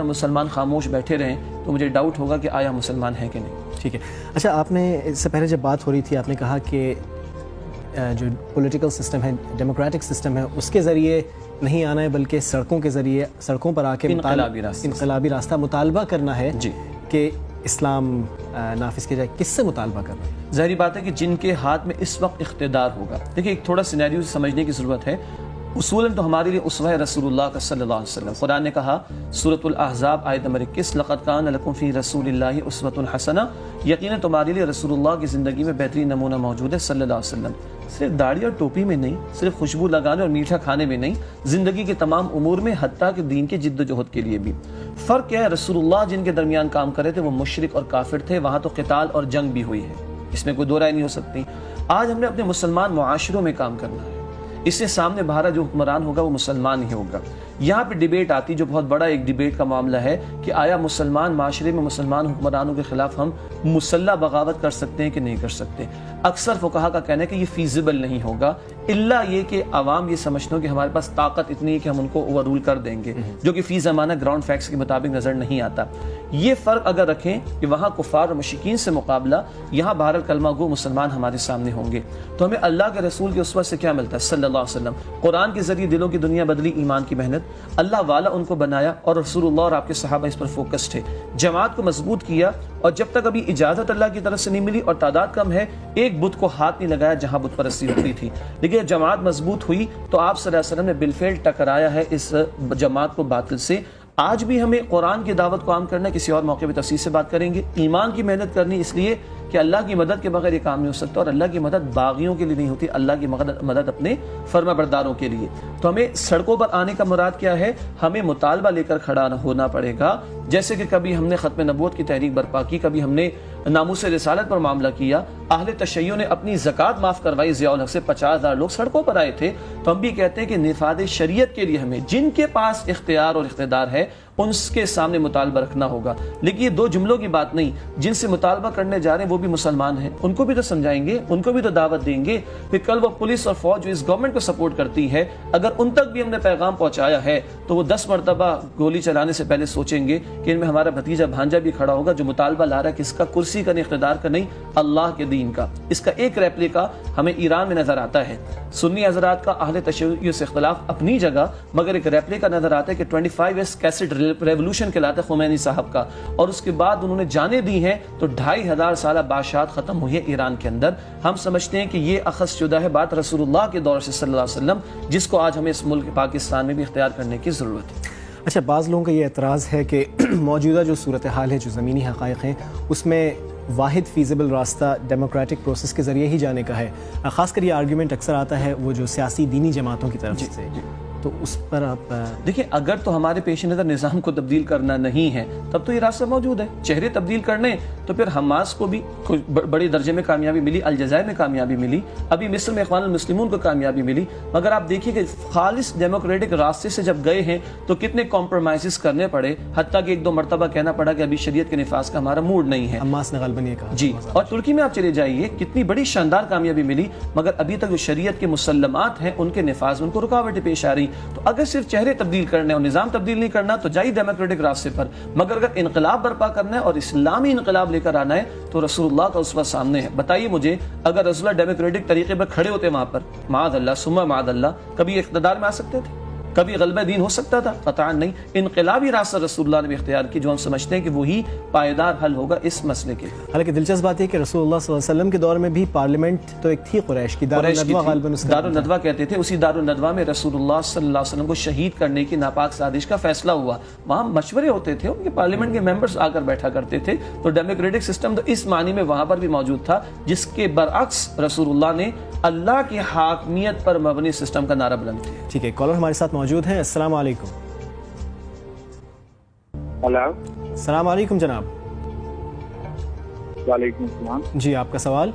ہم مسلمان خاموش بیٹھے رہیں تو مجھے ڈاؤٹ ہوگا کہ آیا مسلمان ہیں کہ نہیں. ٹھیک ہے. اچھا، آپ نے اس سے پہلے جب بات ہو رہی تھی آپ نے کہا کہ جو پولیٹیکل سسٹم ہے، ڈیموکریٹک سسٹم ہے، اس کے ذریعے نہیں آنا ہے بلکہ سڑکوں کے ذریعے، سڑکوں پر آ کے انقلابی راستہ مطالبہ کرنا ہے کہ اسلام نافذ کیا جائے. کس سے مطالبہ کرنا ہے؟ ظاہری بات ہے کہ جن کے ہاتھ میں اس وقت اقتدار ہوگا. دیکھیں ایک تھوڑا سینیریو سمجھنے کی ضرورت ہے. اصولاً تو ہمارے لیے اسوہ ہے رسول اللہ کا صلی اللہ علیہ وسلم. قرآن نے کہا سورۃ الاحزاب آیت نمبر 21 لقد کان لکم فی رسول اللہ اسوۃ حسنہ، یقیناً تمہارے لیے رسول اللہ کی زندگی میں بہترین نمونہ موجود ہے صلی اللہ علیہ وسلم. صرف داڑھی اور ٹوپی میں نہیں، صرف خوشبو لگانے اور میٹھا کھانے میں نہیں، زندگی کے تمام امور میں، حتیٰ کہ دین کے جد و جہد کے لیے بھی. فرق کیا ہے؟ رسول اللہ جن کے درمیان کام کرے تھے وہ مشرک اور کافر تھے، وہاں تو قتال اور جنگ بھی ہوئی ہے، اس میں کوئی دو رائے نہیں ہو سکتی. آج ہم نے اپنے مسلمان معاشروں میں کام کرنا ہے. اس سے سامنے باہر جو حکمران ہوگا وہ مسلمان ہی ہوگا. یہاں پہ ڈیبیٹ آتی، جو بہت بڑا ایک ڈیبیٹ کا معاملہ ہے کہ آیا مسلمان معاشرے میں مسلمان حکمرانوں کے خلاف ہم مسلح بغاوت کر سکتے ہیں کہ نہیں کر سکتے. اکثر فقہا کا کہنا ہے کہ یہ فیزیبل نہیں ہوگا، الا یہ کہ عوام یہ سمجھتے ہو کہ ہمارے پاس طاقت اتنی ہے کہ ہم ان کو اوور رول کر دیں گے، جو کہ فی زمانہ گراؤنڈ فیکٹس کے مطابق نظر نہیں آتا. یہ فرق اگر رکھیں کہ وہاں کفار اور مشرکین سے مقابلہ، یہاں بہر الکلمہ گو مسلمان ہمارے سامنے ہوں گے. تو ہمیں اللہ کے رسول کے اسوہ سے کیا ملتا ہے صلی اللہ علیہ وسلم. قرآن کے ذریعے دلوں کی دنیا بدلی، ایمان کی محنت، اللہ والا ان کو بنایا اور رسول اللہ اور آپ کے صحابہ اس پر فوکس تھے. جماعت کو مضبوط کیا، اور جب تک ابھی اجازت اللہ کی طرف سے نہیں ملی اور تعداد کم ہے، ایک بت کو ہاتھ نہیں لگایا جہاں بت پرستی ہوتی تھی. لیکن جماعت مضبوط ہوئی تو آپ صلی اللہ علیہ وسلم نے بالفعل ٹکرایا ہے اس جماعت کو باطل سے. آج بھی ہمیں قرآن کی دعوت کو عام کرنا ہے، کسی اور موقع پہ تفصیل سے بات کریں گے. ایمان کی محنت کرنی اس لیے کہ اللہ کی مدد کے بغیر یہ کام نہیں ہو سکتا، اور اللہ کی مدد باغیوں کے لیے نہیں ہوتی، اللہ کی مدد اپنے فرما برداروں کے لیے. تو ہمیں سڑکوں پر آنے کا مراد کیا ہے؟ ہمیں مطالبہ لے کر کھڑا ہونا پڑے گا. جیسے کہ کبھی ہم نے ختم نبوت کی تحریک برپا کی، کبھی ہم نے ناموس رسالت پر معاملہ کیا، اہل تشیع نے اپنی زکوٰۃ معاف کروائی، ضیاء الحق سے 50,000 لوگ سڑکوں پر آئے تھے. تو ہم بھی کہتے ہیں کہ نفاذ شریعت کے لیے ہمیں جن کے پاس اختیار اور اقتدار ہے ان کے سامنے مطالبہ رکھنا ہوگا. لیکن یہ دو جملوں کی بات نہیں، جن سے مطالبہ کرنے جا رہے ہیں وہ بھی مسلمان ہیں، ان کو بھی تو سمجھائیں گے، ان کو بھی تو دعوت دیں گے. پھر کل وہ پولیس اور فوج جو اس گورنمنٹ کو سپورٹ کرتی ہے، اگر ان تک بھی ہم نے پیغام پہنچایا ہے تو وہ 10 مرتبہ گولی چلانے سے پہلے سوچیں گے کہ ان میں ہمارا بھتیجا بھانجا بھی کھڑا ہوگا جو مطالبہ لا رہا ہے، کس کا؟ کرسی کا، اقتدار کا نہیں، اللہ کے دین کا. اس کا ایک ریپلیکا ہمیں ایران میں نظر آتا ہے. سنی حضرات کا اہل تشیع سے اختلاف اپنی جگہ، مگر ایک ریپلیکا نظر آتا ہے کہ 25S کیسٹ ریولوشن کہلاتا ہے خمینی صاحب کا، اور اس کے بعد انہوں نے جانیں دی ہیں تو 2500 سالہ بادشاہت ختم ہوئی ہے ایران کے اندر. ہم سمجھتے ہیں کہ یہ اخذ شدہ ہے بات رسول اللہ کے دور سے صلی اللہ علیہ وسلم، جس کو آج ہمیں اس ملک پاکستان میں بھی اختیار کرنے کی ضرورت ہے. اچھا، بعض لوگوں کا یہ اعتراض ہے کہ موجودہ جو صورتحال ہے، جو زمینی حقائق ہیں، اس میں واحد فیزیبل راستہ ڈیموکریٹک پروسیس کے ذریعے ہی جانے کا ہے. خاص کر یہ آرگیومنٹ اکثر آتا ہے وہ جو سیاسی دینی جماعتوں کی طرف سے. تو اس پر آپ دیکھیں، اگر تو ہمارے پیش نظر نظام کو تبدیل کرنا نہیں ہے تب تو یہ راستہ موجود ہے. چہرے تبدیل کرنے تو پھر حماس کو بھی بڑے درجے میں کامیابی ملی، الجزائر میں کامیابی ملی، ابھی مصر میں اخوان المسلمون کو کامیابی ملی. مگر آپ دیکھیے کہ خالص ڈیموکریٹک راستے سے جب گئے ہیں تو کتنے کمپرومائزز کرنے پڑے، حتیٰ کہ 1-2 مرتبہ کہنا پڑا کہ ابھی شریعت کے نفاذ کا ہمارا موڈ نہیں ہے. حماس نے غالباً یہ کہا جی. اور ترکی میں آپ چلے جائیے، کتنی بڑی شاندار کامیابی ملی، مگر ابھی تک جو شریعت کے مسلمات ہیں ان کے نفاذ میں ان کو رکاوٹیں پیش آ رہی. تو اگر صرف چہرے تبدیل کرنے اور نظام تبدیل نہیں کرنا تو جائیے ڈیموکریٹک راستے پر، مگر اگر انقلاب برپا کرنا ہے اور اسلامی انقلاب لے کر آنا ہے تو رسول اللہ کا اسوہ سامنے ہے. بتائیے مجھے، اگر رسول اللہ ڈیموکریٹک طریقے پر کھڑے ہوتے وہاں پر، معاذ اللہ ثم معاذ اللہ، کبھی اقتدار میں آ سکتے تھے؟ کبھی غلبہ دین ہو سکتا تھا؟ قطعا نہیں. انقلابی راستہ رسول اللہ نے بھی اختیار کی، جو ہم سمجھتے ہیں کہ وہی پائیدار حل ہوگا اس مسئلے کے. حالانکہ دلچسپ بات ہے کہ رسول اللہ صلی اللہ علیہ وسلم کے دور میں بھی پارلیمنٹ تو ایک تھی قریش کی، دارالندوہ کہتے تھے. اسی دارالندوہ میں رسول اللہ صلی اللہ علیہ وسلم کو شہید کرنے کی ناپاک سازش کا فیصلہ ہوا. وہاں مشورے ہوتے تھے، ان کے پارلیمنٹ کے ممبرز آ کر بیٹھا کرتے تھے. تو ڈیموکریٹک سسٹم تو اس معنی میں وہاں پر بھی موجود تھا، جس کے برعکس رسول اللہ نے اللہ کی حاکمیت پر مبنی سسٹم کا نعرہ بلند کیا. ٹھیک ہے، کالر ہمارے ساتھ موجود ہیں. السلام علیکم. ہلو، السلام علیکم جناب. وعلیکم السلام. جی، آپ کا سوال.